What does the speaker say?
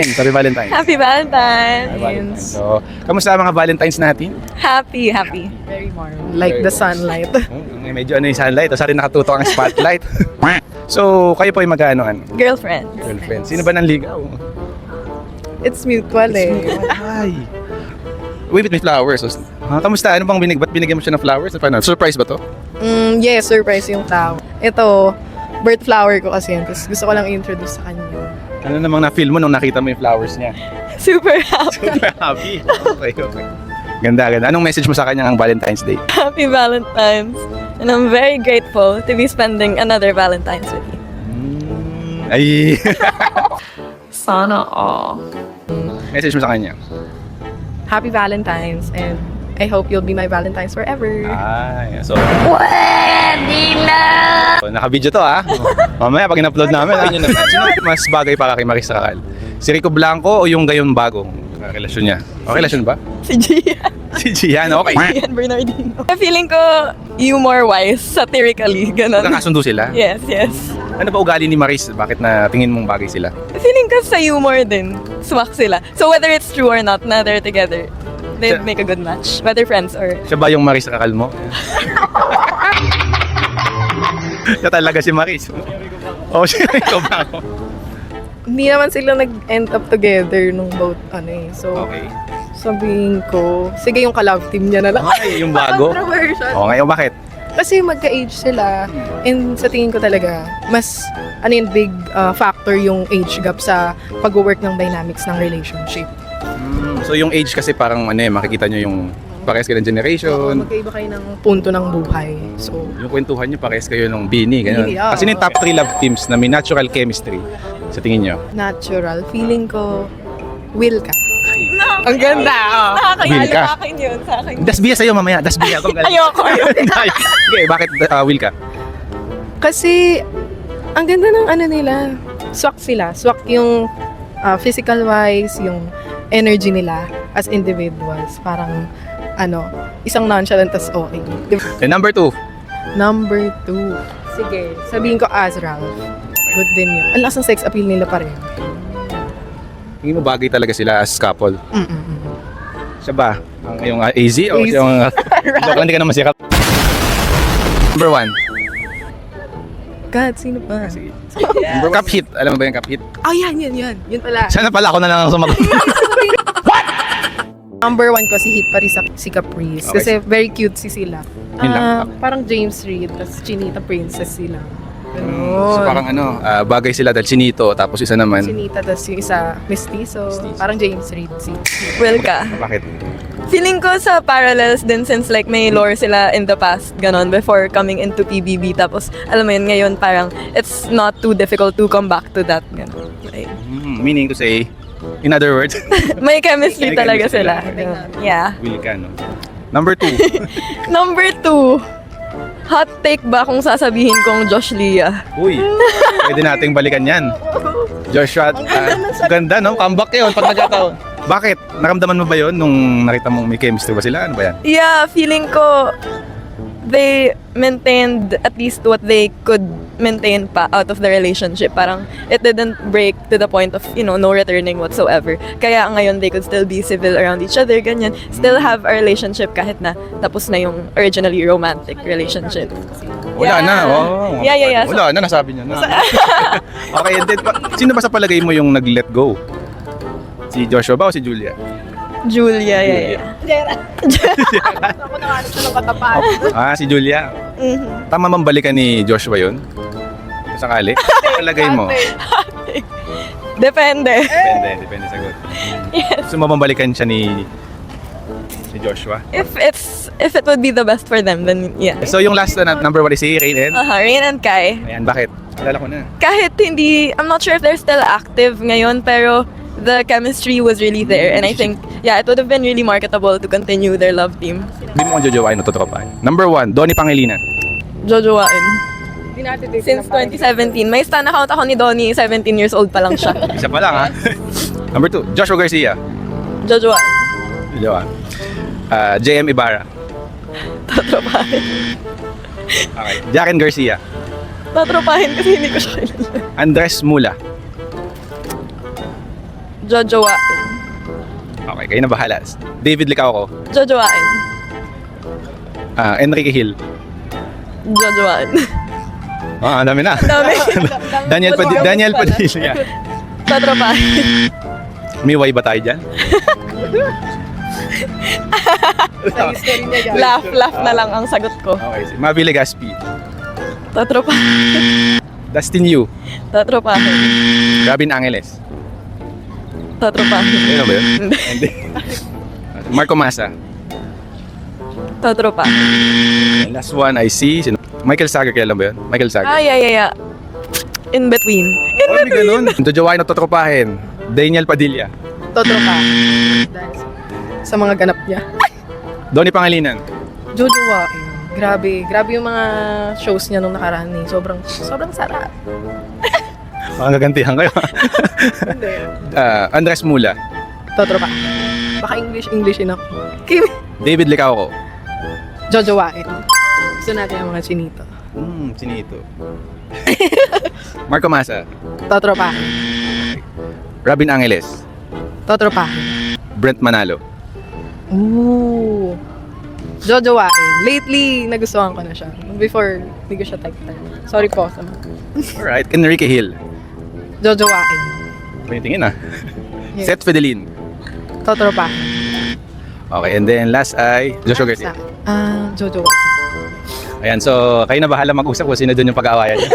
Happy Valentine's. Happy Valentine's. Happy Valentine's. So, kamusta ang mga Valentines natin? Happy. Very warm. Like the sunlight. Medyo ano yung sunlight, o sari nakatutok ang spotlight. So, kayo po ay magkanoan? Girlfriend. Girlfriend. Sino ba nanligaw? It's mutual eh. Ay. Wait, may flowers. Kamusta? Ano bang ba't binigyan mo siya ng flowers? Paano? Surprise ba to? Yes, surprise yung tao. Ito, birth flower ko kasi yan. Tapos gusto ko lang i-introduce sa kanya. Ano namang na-feel mo nung nakita mo yung flowers niya? Super happy. Super happy. Okay. Ganda. Anong message mo sa kanya ang Valentine's Day? Happy Valentine's. And I'm very grateful to be spending another Valentine's with you. Ay. Sana all. Message mo sa kanya? Happy Valentine's and I hope you'll be my Valentine's forever. Ay, so... So, naka-video to Mamaya pag in-upload namin, sino mas bagay para kay Marisa Kakal? Si Rico Blanco o yung gayon bagong relasyon niya? O relasyon ba? Si Gian. Si Gian, okay. Gian Bernardino. Feeling ko humor-wise, satirically, ganun. Nakasundo sila? Yes. Ano ba ugali ni Maris? Bakit na tingin mong bagay sila? Feeling ko sa humor din, swak sila. So whether it's true or not, na they're together, they'd make a good match. Whether friends or... Siya ba yung Maris Kakal mo? Siya talaga si Maris. Oh, siya Rico Blanco. Hindi naman sila nag-end up together nung both So, Okay. sabihin ko, sige yung ka-love team niya na lang. Okay, yung bago. Controversial. O, ngayon bakit? Kasi magka-age sila. And sa tingin ko talaga, mas big factor yung age gap sa pag-work ng dynamics ng relationship. So yung age kasi parang makikita nyo yung parehas kayo ng generation. Magkaiba kayo ng punto ng buhay. So, Yung kwentuhan nyo parehas kayo ng bini, ganun. Bini, oo. Kasi yung top 3 love teams na may natural chemistry sa tingin nyo. natural. Feeling ko, will ka. Ang ganda, Will ka. Sa akin yun, sa akin. Dasbiya sa'yo mamaya, dasbiya. Ayoko. Okay, bakit will ka? Kasi, ang ganda ng nila. Swak sila. Swak yung physical wise, yung energy nila as individuals. Parang, isang nonchalant tas okay. And number 2. Number 2. Sige, sabihin ko Azrael. Good din yun. Ang lakas ng sex appeal nila pareho. Tingin mo bagay talaga sila as couple? Mm-mm. Siya ba? Yung AZ o AZ. yung... Hindi ka naman siya. Number 1. God, sino pa? Cup hit. Alam mo ba yung cup hit? Oh, yan. Yun pala. Sana pala ako na lang ang sumagot. Number 1 ko si Hit pa rin si Caprice. Okay. Kasi very cute sila. Yun lang. Parang James Reid, tapos Chinita Princess sila. So parang bagay sila dahil sinito, tapos isa naman. Chinita, tapos yung isa mestizo. Parang James Reid. Will ka. Bakit? Feeling ko sa parallels din since like may lore sila in the past, ganon, before coming into PBB. Tapos, alam mo yun, ngayon parang it's not too difficult to come back to that. Ganon. Like, Meaning to say, in other words, may chemistry May talaga chemistry sila. talaga. Yeah. will ka, no? Number 2. Number 2. Hot take ba kung sasabihin kong Josh Lea? Uy, pwede nating balikan yan. Joshua, ganda no? Comeback yun pag nagkataon. Bakit? Naramdaman mo ba yun nung nakita mong may chemistry ba sila? Ano ba yan? Yeah, feeling ko they maintained at least what they could maintain pa out of the relationship. Parang it didn't break to the point of, no returning whatsoever. Kaya ngayon they could still be civil around each other, ganyan. Still have a relationship kahit na tapos na yung originally romantic relationship. Wala Yeah. na. Oh. Yeah. Wala na, nasabi niya na. Okay, and then, sino ba sa palagay mo yung nag-let go? Si Joshua ba o si Julia? Julia, yeah. Ako na siya ng katapat. Si Julia. Mhm. Tama bang balikan ni Joshua yun? Sakali? Palagay mo? Depende. Depende sagot. Yes. Gusto mo bang balikan siya ni Joshua? If it would be the best for them, then yeah. So yung last na number 1 is si Rain and? Rain and Kai. Ayan, bakit? Alala ko na. Kahit hindi, I'm not sure if they're still active ngayon, pero the chemistry was really there. And I think, it would have been really marketable to continue their love team. Hindi mo kong jojowain o totropahin. Number 1, Donnie Pangilinan. Jojowain. Since 2017. May stan account ako ni Donnie, 17 years old pa lang siya. Isa pa lang ha. Number 2, Joshua Garcia. Jojowain. Jojowa. JM Ibarra. Tatropahin. Okay. Jaren Garcia. Tatropahin kasi hindi ko siya kilala. Andres Mula. Jojowain. Okay, kayo na bahala. David Licauco. Jojowain. Enrique Hill. Jojowain. Ang dami na. Dami. Daniel Padilla. Tatropahin. May way ba tayo dyan? Sa history niya, guys. Laugh na lang ang sagot ko. Okay, si Mavi Legaspi. Tatropahin. Dustin Yu. Tatropahin. Robin Angeles. Tatropahin. Ayun ba yun? Hindi. Marco Massa. Tatropahin. Last one I see. Michael Sager, kailan ba yun? Michael Sager. Yeah. In between. Oh, may ganun. Jojowain at totropahin. Daniel Padilla. Totropahin. Dahil sa mga ganap niya. Donnie Pangilinan. Jojowain. Grabe yung mga shows niya nung nakaraan eh. Sobrang sarap. Baka gagantihan kayo. Hindi. Andres Mula. Totropahin. Baka English enough. Kim. David Licauco. Jojowain. Gusto natin ang mga chinito. Sinito. Marco Massa. Totropahin. Robin Angeles. Totropahin. Brent Manalo. Ooh. Jojowain. Lately, nagustuhan ko na siya. Before, hindi ko siya type. Sorry po sa mga. Alright. Enrique Hill. Jojowain. Panitingin ah. Yes. Seth Fidelin. Totropahin. Okay, and then last ay Joshua Garcia. Jojowain. Ayan, so kayo na bahala mag-usap kung sino dun yung pag-aawayan niyo.